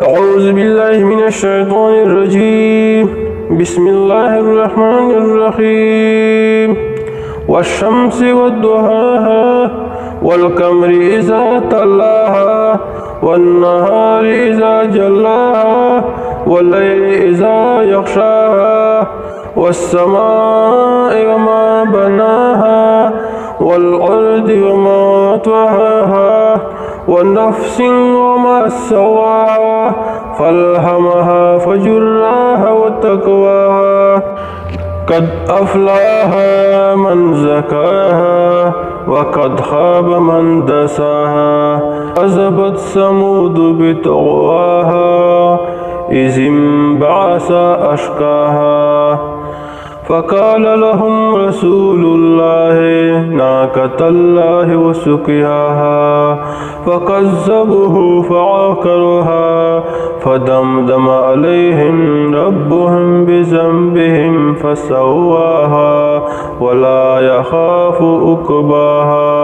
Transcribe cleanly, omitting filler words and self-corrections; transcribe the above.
أعوذ بالله من الشيطان الرجيم. بسم الله الرحمن الرحيم. والشمس والضحاها والقمر إذا تلاها والنهار إذا جلاها والليل إذا يغشاها والسماء وما بناها والأرض وما طحاها ونفس وما سواها فألهمها فجراها وتقواها قد أفلح من زكاها وقد خاب من دساها كذبت ثمود بطغواها إذ انبعث أشقاها فقال لهم رسول الله ناقة الله وسقياها فكذبوه فعقروها فدمدم عليهم ربهم بذنبهم فسواها ولا يخاف عقباها.